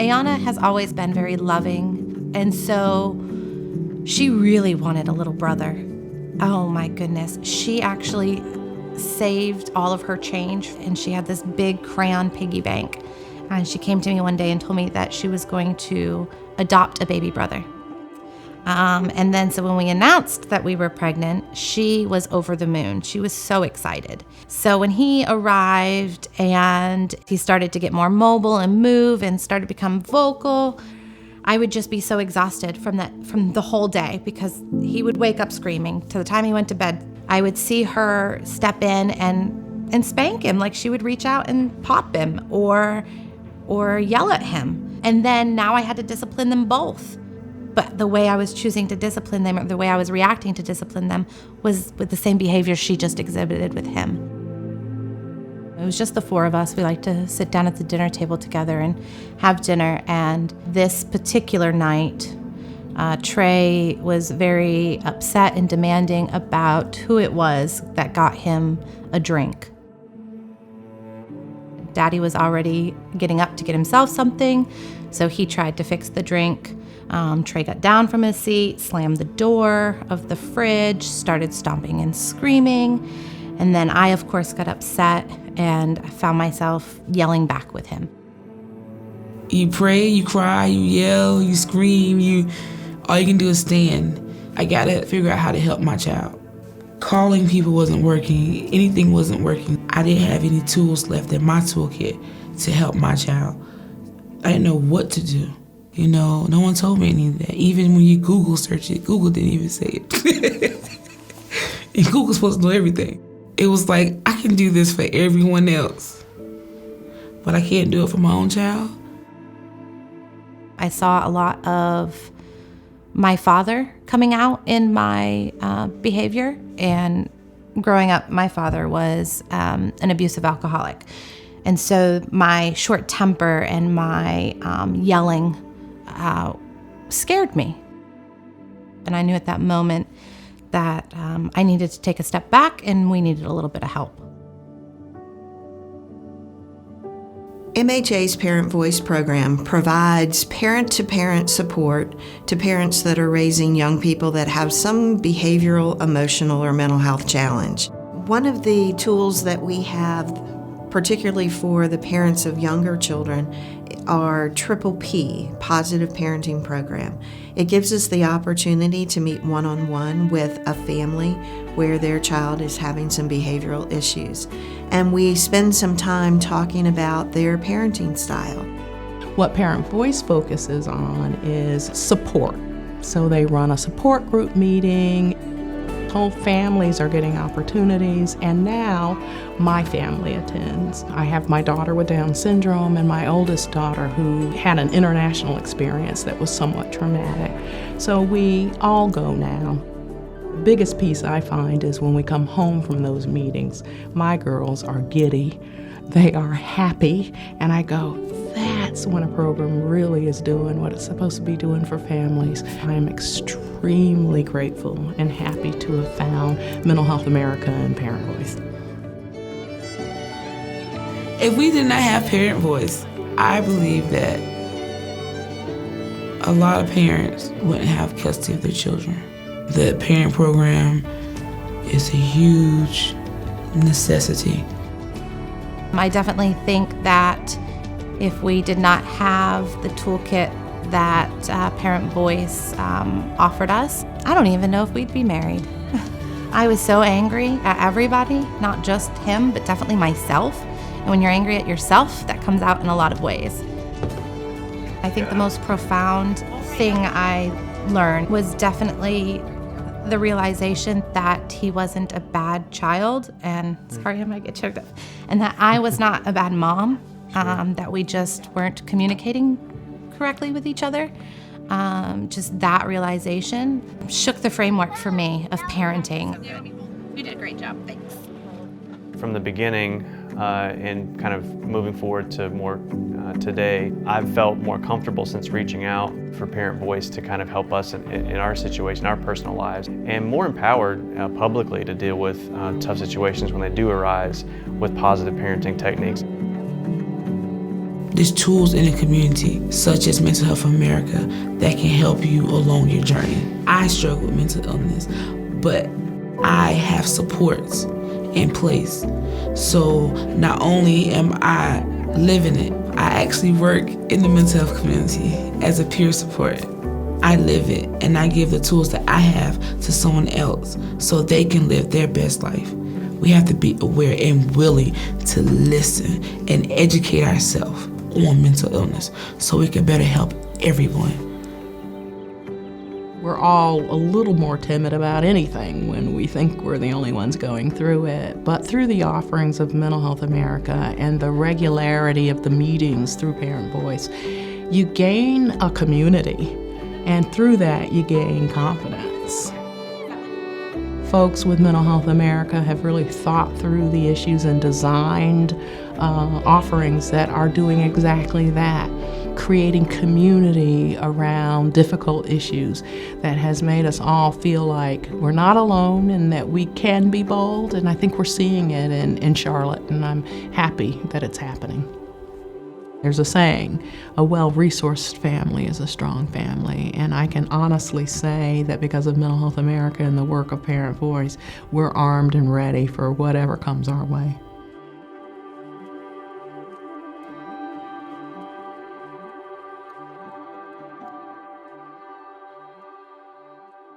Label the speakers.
Speaker 1: Ayana has always been very loving, and so she really wanted a little brother. Oh my goodness. She actually saved all of her change, and she had this big crayon piggy bank. And she came to me one day and told me that she was going to adopt a baby brother. And then so when we announced that we were pregnant, she was over the moon. She was so excited. So when he arrived and he started to get more mobile and move and started to become vocal, I would just be so exhausted from the whole day, because he would wake up screaming. To the time he went to bed, I would see her step in and spank him. Like, she would reach out and pop him or yell at him. And then now I had to discipline them both. But the way I was choosing to discipline them, or the way I was reacting to discipline them, was with the same behavior she just exhibited with him. It was just the four of us. We like to sit down at the dinner table together and have dinner. And this particular night, Trey was very upset and demanding about who it was that got him a drink. Daddy was already getting up to get himself something, so he tried to fix the drink. Trey got down from his seat, slammed the door of the fridge, started stomping and screaming. And then I, of course, got upset, and I found myself yelling back with him.
Speaker 2: You pray, you cry, you yell, you scream, all you can do is stand. I gotta figure out how to help my child. Calling people wasn't working, anything wasn't working. I didn't have any tools left in my toolkit to help my child. I didn't know what to do. No one told me any of that. Even when you Google search it, Google didn't even say it. And Google's supposed to know everything. It was like, I can do this for everyone else, but I can't do it for my own child.
Speaker 1: I saw a lot of my father coming out in my behavior. And growing up, my father was an abusive alcoholic. And so my short temper and my yelling scared me. And I knew at that moment that I needed to take a step back, and we needed a little bit of help.
Speaker 3: MHA's Parent Voice program provides parent-to-parent support to parents that are raising young people that have some behavioral, emotional, or mental health challenge. One of the tools that we have, particularly for the parents of younger children, our PPP, Positive Parenting Program. It gives us the opportunity to meet one-on-one with a family where their child is having some behavioral issues. And we spend some time talking about their parenting style.
Speaker 4: What Parent Voice focuses on is support. So they run a support group meeting. Whole families are getting opportunities, and now my family attends. I have my daughter with Down syndrome and my oldest daughter who had an international experience that was somewhat traumatic. So we all go now. The biggest piece I find is when we come home from those meetings, my girls are giddy, they are happy, and I go, that's when a program really is doing what it's supposed to be doing for families. I am extremely grateful and happy to have found Mental Health America and Parent Voice.
Speaker 2: If we did not have Parent Voice, I believe that a lot of parents wouldn't have custody of their children. The parent program is a huge necessity.
Speaker 1: I definitely think that if we did not have the toolkit that Parent Voice offered us, I don't even know if we'd be married. I was so angry at everybody, not just him, but definitely myself. And when you're angry at yourself, that comes out in a lot of ways. I think the most profound thing I learned was definitely the realization that he wasn't a bad child, and sorry, I might get choked up, and that I was not a bad mom, that we just weren't communicating correctly with each other. Just that realization shook the framework for me of parenting.
Speaker 5: You did a great job, thanks.
Speaker 6: From the beginning and kind of moving forward to more today, I've felt more comfortable since reaching out for Parent Voice to kind of help us in our situation, our personal lives, and more empowered publicly to deal with tough situations when they do arise with positive parenting techniques.
Speaker 2: There's tools in the community, such as Mental Health America, that can help you along your journey. I struggle with mental illness, but I have supports in place. So not only am I living it, I actually work in the mental health community as a peer support. I live it, and I give the tools that I have to someone else so they can live their best life. We have to be aware and willing to listen and educate ourselves on mental illness so we can better help everyone.
Speaker 4: We're all a little more timid about anything when we think we're the only ones going through it. But through the offerings of Mental Health America and the regularity of the meetings through Parent Voice, you gain a community, and through that you gain confidence. Folks with Mental Health America have really thought through the issues and designed offerings that are doing exactly that, creating community around difficult issues that has made us all feel like we're not alone and that we can be bold. And I think we're seeing it in Charlotte, and I'm happy that it's happening. There's a saying, a well-resourced family is a strong family, and I can honestly say that because of Mental Health America and the work of Parent Voice, we're armed and ready for whatever comes our way.